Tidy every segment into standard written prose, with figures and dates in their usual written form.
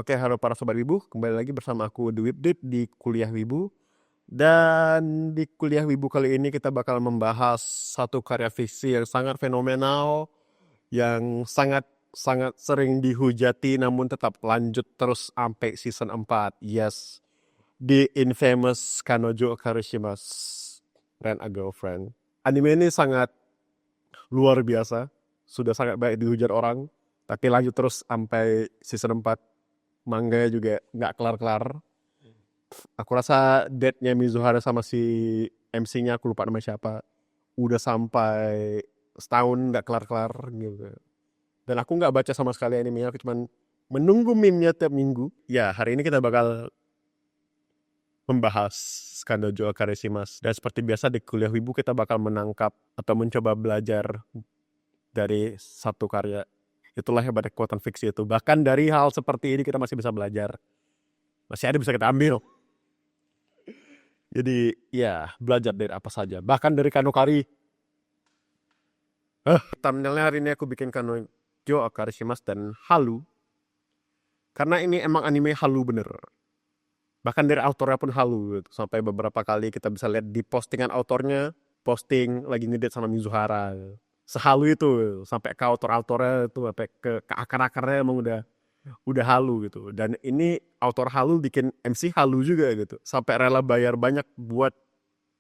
Oke, halo para sobat Wibu, kembali lagi bersama aku The Wibdit di Kuliah Wibu. Dan di Kuliah Wibu kali ini kita bakal membahas satu karya fiksi yang sangat fenomenal, yang sangat sangat sering dihujati namun tetap lanjut terus sampai season 4. Yes, The Infamous Kanojo Karishima's Rent a Girlfriend. Anime ini sangat luar biasa, sudah sangat baik dihujat orang, tapi lanjut terus sampai season 4. Manga juga nggak kelar-kelar. Aku rasa date-nya Mizuhara sama si MC-nya, aku lupa nama siapa, udah sampai setahun nggak kelar-kelar gitu. Dan aku nggak baca sama sekali animenya, aku cuman menunggu meme-nya tiap minggu. Ya, hari ini kita bakal membahas Kandojo Kareshimas. Dan seperti biasa di Kuliah Wibu kita bakal menangkap atau mencoba belajar dari satu karya. Itulah hebatnya kekuatan fiksi itu. Bahkan dari hal seperti ini kita masih bisa belajar. Masih ada bisa kita ambil. Jadi ya belajar dari apa saja. Bahkan dari Kanokari. Thumbnailnya hari ini aku bikin Kanojo Karishimas dan halu. Karena ini emang anime halu bener. Bahkan dari autornya pun halu gitu. Sampai beberapa kali kita bisa lihat di postingan autornya, posting lagi ngedate sama Mizuhara. Sehalu itu sampai ke autornya itu, sampai ke akar-akarnya emang udah halu gitu. Dan ini autor halu bikin MC halu juga gitu. Sampai rela bayar banyak buat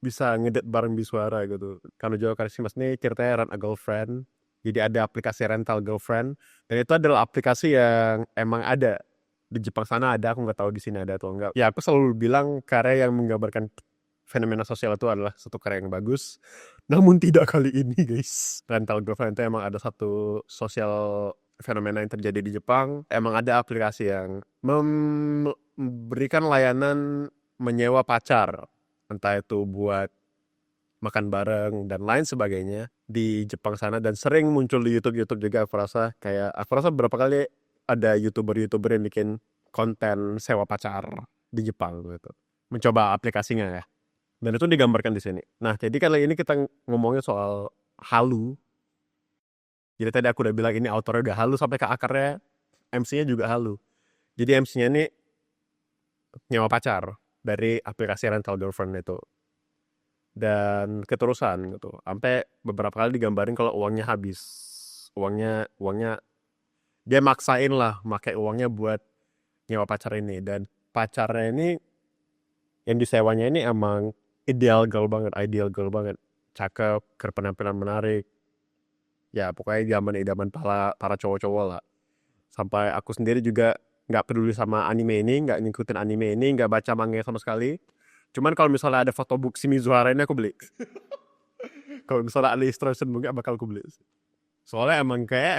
bisa ngedate bareng Mizuhara gitu. Kanojo Karishimas ini ceritanya Rent a Girlfriend. Jadi ada aplikasi rental girlfriend. Dan itu adalah aplikasi yang emang ada di Jepang sana, ada, aku nggak tahu di sini ada atau enggak. Ya aku selalu bilang karya yang menggambarkan fenomena sosial itu adalah satu karya yang bagus. Namun tidak kali ini guys. Rental girlfriend itu emang ada satu sosial fenomena yang terjadi di Jepang. Emang ada aplikasi yang memberikan layanan menyewa pacar. Entah itu buat makan bareng dan lain sebagainya di Jepang sana. Dan sering muncul di YouTube juga, aku rasa beberapa kali ada YouTuber yang bikin konten sewa pacar di Jepang gitu. Mencoba aplikasinya ya. Dan itu digambarkan di sini. Nah, jadi kali ini kita ngomongin soal halu. Jadi tadi aku udah bilang ini autornya udah halu sampai ke akarnya, MC-nya juga halu. Jadi MC-nya ini nyewa pacar dari aplikasi rental girlfriend itu. Dan keterusan gitu. Sampai beberapa kali digambarin kalau uangnya habis. Uangnya dia maksain lah pakai uangnya buat nyewa pacar ini. Dan pacarnya ini yang disewanya ini emang ideal girl banget, cakep, berpenampilan menarik. Ya pokoknya idaman para cowok-cowok lah. Sampai aku sendiri juga nggak peduli sama anime ini, nggak ngikutin anime ini, nggak baca manga sama sekali. Cuman kalau misalnya ada fotobook si Mizuhara ini aku beli. Kalau misalnya ada illustration book bakal aku beli. Soalnya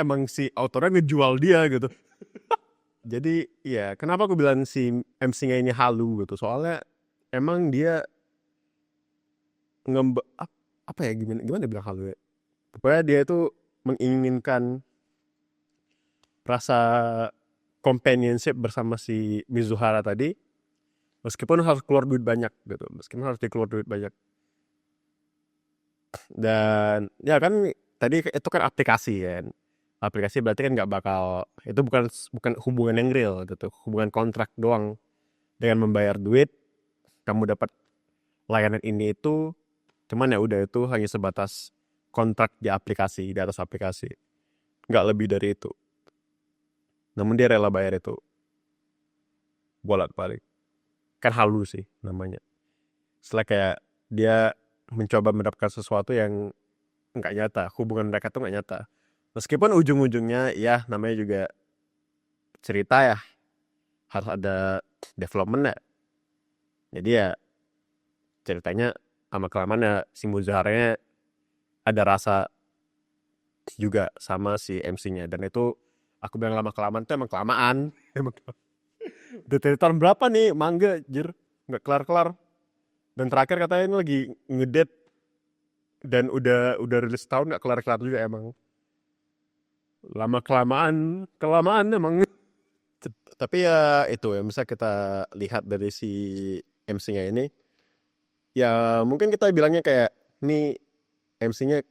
emang si autornya ngejual dia gitu. Jadi ya kenapa aku bilang si MC-nya ini halu gitu. Soalnya emang dia apa ya, gimana bilang halu ya. Pokoknya dia itu menginginkan rasa companionship bersama si Mizuhara tadi, meskipun harus keluar duit banyak gitu, dan ya kan tadi itu kan aplikasi kan. Aplikasi berarti kan nggak bakal, itu bukan hubungan yang real gitu, hubungan kontrak doang. Dengan membayar duit kamu dapat layanan ini itu, cuman ya udah, itu hanya sebatas kontrak di atas aplikasi, nggak lebih dari itu. Namun dia rela bayar itu bolak-balik. Kan halu sih namanya. Setelah kayak dia mencoba mendapatkan sesuatu yang nggak nyata, hubungan mereka tuh nggak nyata. Meskipun ujung-ujungnya ya namanya juga cerita ya, harus ada development ya. Jadi ya ceritanya sama kelamaan ya si Muzaharanya ada rasa juga sama si MC-nya. Dan itu aku bilang lama kelamaan tuh emang kelamaan. Udah dari tahun berapa nih manga jir, nggak kelar-kelar. Dan terakhir katanya ini lagi ngedate dan udah rilis tahun nggak kelar-kelar juga emang. Lama kelamaan emang. Tapi ya itu ya, misalnya kita lihat dari si MC-nya ini, ya mungkin kita bilangnya kayak nih MC-nya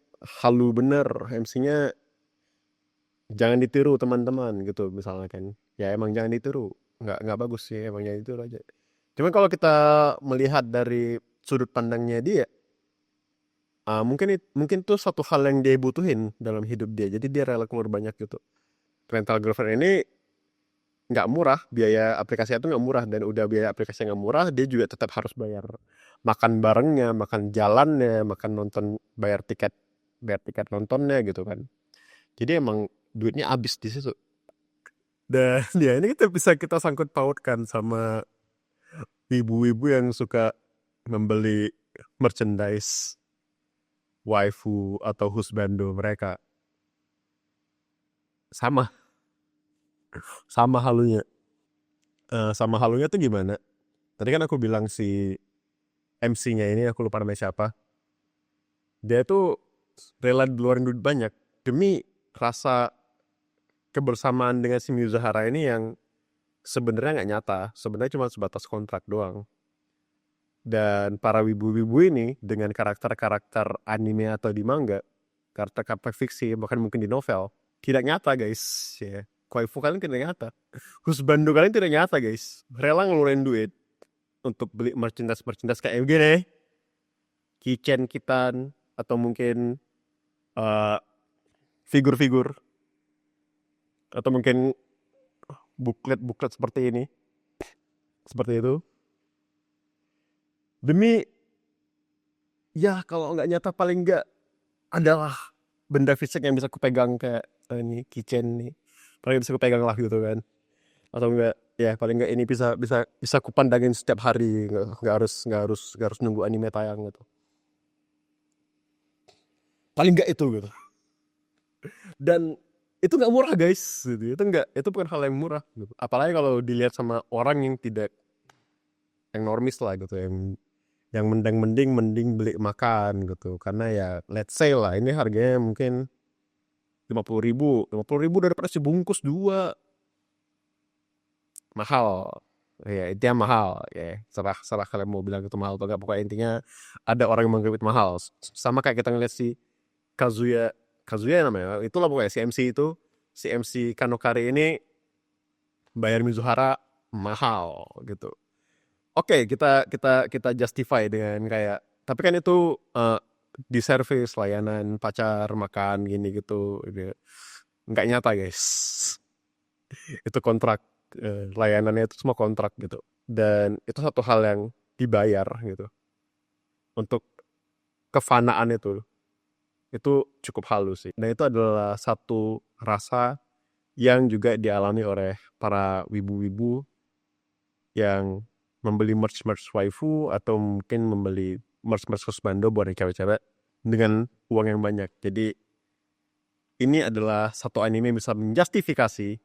halu bener, MC-nya jangan ditiru teman-teman gitu misalnya kan. Ya emang jangan ditiru. nggak bagus sih emangnya itu aja. Cuman kalau kita melihat dari sudut pandangnya dia, mungkin tuh satu hal yang dia butuhin dalam hidup dia. Jadi dia rela keluar banyak gitu. Rental girlfriend ini nggak murah, biaya aplikasinya itu nggak murah, dan udah biaya aplikasi nggak murah, dia juga tetap harus bayar makan barengnya, makan jalannya, makan nonton, bayar tiket nontonnya gitu kan. Jadi emang duitnya habis di situ. Dan ya ini kita bisa kita sangkut pautkan sama ibu-ibu yang suka membeli merchandise waifu atau husbando mereka. Sama, sama halunya. Sama halunya tuh gimana? Tadi kan aku bilang si MC-nya ini, aku lupa namanya siapa. Dia tuh rela ngeluarin duit banyak demi rasa kebersamaan dengan si Miyuzahara ini yang sebenarnya nggak nyata. Sebenarnya cuma sebatas kontrak doang. Dan para wibu-wibu ini dengan karakter-karakter anime atau di manga, karakter-karakter fiksi, bahkan mungkin di novel, tidak nyata guys. Ya. Waifu kalian tidak nyata. Husbando kalian tidak nyata guys. Rela ngeluarin duit untuk beli merchandise kayak gini, keychain kitan, atau mungkin uh, figur-figur, atau mungkin buklet-buklet seperti ini, seperti itu. Demi, ya kalau nggak nyata paling nggak adalah benda fisik yang bisa kupegang kayak ini keychain nih. Paling bisa kupegang lah gitu kan. Atau enggak, ya paling enggak ini bisa kupandangin setiap hari, nggak harus nunggu anime tayang gitu. Paling enggak itu gitu. Dan itu nggak murah guys gitu. Itu bukan hal yang murah gitu. Apalagi kalau dilihat sama orang yang tidak, yang normis lah gitu, yang mending beli makan gitu, karena ya let's say lah ini harganya mungkin 50.000 daripada sebungkus dua, mahal ya, itu yang mahal ya, salah kalian mau bilang itu mahal atau enggak, pokoknya intinya ada orang yang menganggap itu mahal. Sama kayak kita ngeliat si Kazuya Kazuya namanya, itulah pokoknya si MC Kanokari ini bayar Mizuhara mahal gitu. Oke, kita justify dengan kayak, tapi kan itu di service layanan pacar makan gini gitu, nggak nyata guys. Itu kontrak, layanannya itu semua kontrak gitu, dan itu satu hal yang dibayar gitu untuk kefanaan itu cukup halus sih, dan itu adalah satu rasa yang juga dialami oleh para wibu-wibu yang membeli merch waifu atau mungkin membeli merch husbando buat cewek-cewek dengan uang yang banyak. Jadi ini adalah satu anime yang bisa menjustifikasi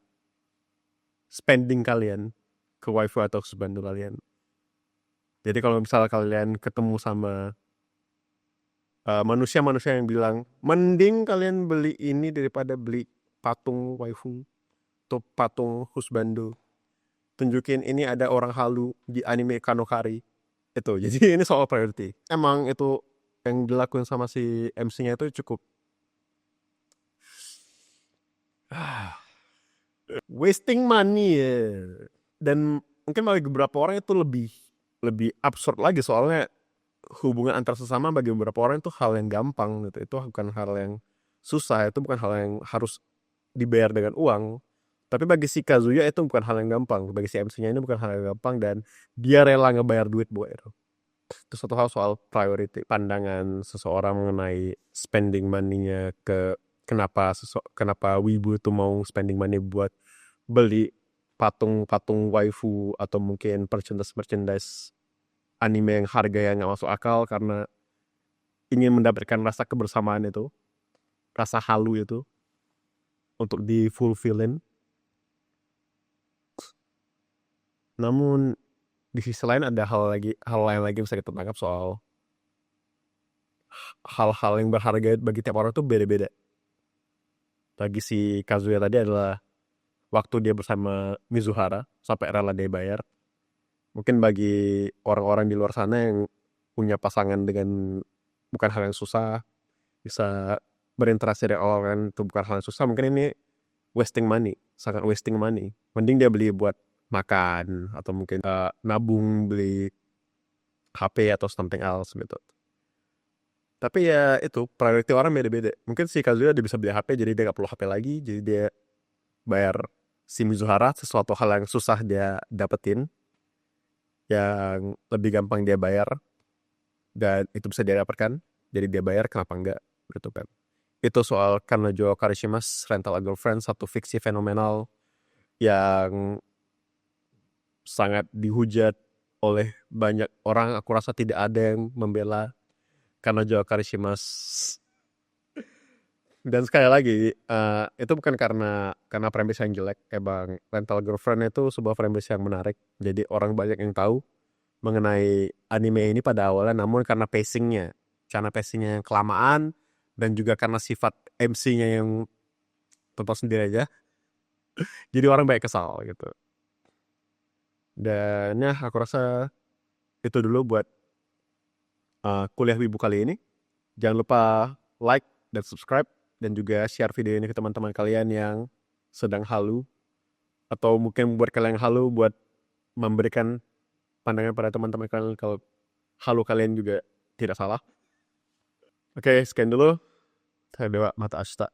spending kalian ke waifu atau husbando kalian. Jadi kalau misalnya kalian ketemu sama manusia-manusia yang bilang mending kalian beli ini daripada beli patung waifu atau patung husbando, tunjukin ini ada orang halu di anime Kanokari itu. Jadi ini soal priority. Emang itu yang dilakuin sama si MC-nya itu cukup wasting money ya. Dan mungkin bagi beberapa orang itu lebih absurd lagi, soalnya hubungan antar sesama bagi beberapa orang itu hal yang gampang gitu. Itu bukan hal yang susah, itu bukan hal yang harus dibayar dengan uang. Tapi bagi si Kazuya itu bukan hal yang gampang. Bagi si MC-nya ini bukan hal yang gampang, dan dia rela ngebayar duit buat itu. Itu satu hal soal priority, pandangan seseorang mengenai spending money-nya ke kenapa wibu itu mau spending money buat beli patung-patung waifu atau mungkin merchandise anime yang harga yang nggak masuk akal, karena ingin mendapatkan rasa kebersamaan itu, rasa halu itu untuk di fulfillin. Namun di sisi lain ada hal lain lagi bisa kita tangkap soal hal-hal yang berharga bagi tiap orang itu beda-beda. Bagi si Kazuya tadi adalah waktu dia bersama Mizuhara sampai rela dia bayar. Mungkin bagi orang-orang di luar sana yang punya pasangan dengan bukan hal yang susah, bisa berinteraksi dari awal kan, itu bukan hal yang susah, mungkin ini wasting money, sangat wasting money. Mending dia beli buat makan atau mungkin nabung beli HP atau something else gitu. Tapi ya itu priority orang beda-beda. Mungkin si Kazuya dia bisa beli HP jadi dia gak perlu HP lagi, jadi dia bayar si Mizuhara sesuatu hal yang susah dia dapetin, yang lebih gampang dia bayar dan itu bisa dia dapatkan, jadi dia bayar, kenapa enggak gitu kan. Itu soal Kanojo Karishima's Rental a Girlfriend, satu fiksi fenomenal yang sangat dihujat oleh banyak orang. Aku rasa tidak ada yang membela Kanojo Karishima's. Dan sekali lagi, itu bukan karena premis yang jelek. Emang Rental Girlfriend itu sebuah premis yang menarik. Jadi orang banyak yang tahu mengenai anime ini pada awalnya, namun karena pacingnya yang kelamaan dan juga karena sifat MC-nya yang tonton sendiri aja, jadi orang banyak kesal gitu. Dan ya aku rasa itu dulu buat kuliah wibu kali ini. Jangan lupa like dan subscribe dan juga share video ini ke teman-teman kalian yang sedang halu, atau mungkin buat kalian yang halu buat memberikan pandangan pada teman-teman kalian kalau halu kalian juga tidak salah. Oke, sekian dulu. Saya Dewa Mata Asta.